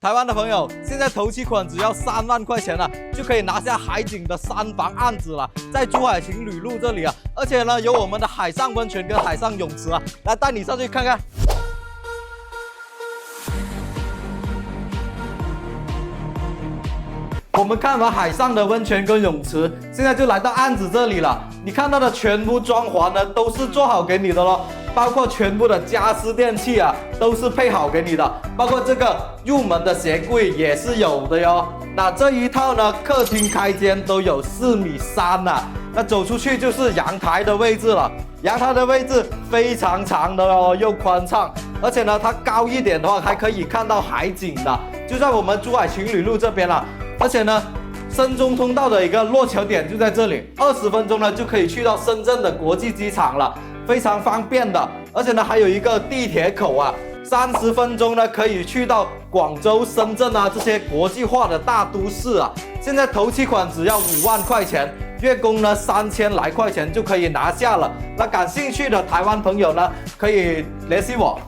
台湾的朋友，现在头期款只要3万块钱了，就可以拿下海景的3房案子了，在珠海情侣路这里啊，而且呢有我们的海上温泉跟海上泳池啊，来带你上去看看。我们看完海上的温泉跟泳池，现在就来到案子这里了。你看到的全部装潢呢，都是做好给你的咯，包括全部的家私电器啊，都是配好给你的，包括这个入门的鞋柜也是有的哟。那这一套呢，客厅开间都有4.3米啊，那走出去就是阳台的位置了。阳台的位置非常长的哦，又宽敞，而且呢，它高一点的话还可以看到海景的，就在我们珠海情侣路这边了。而且呢，深中通道的一个落脚点就在这里，20分钟呢就可以去到深圳的国际机场了，非常方便的。而且呢，还有一个地铁口啊，30分钟呢可以去到广州、深圳啊这些国际化的大都市啊。现在头期款只要5万块钱，月供呢3000来块钱就可以拿下了。那感兴趣的台湾朋友呢，可以联系我。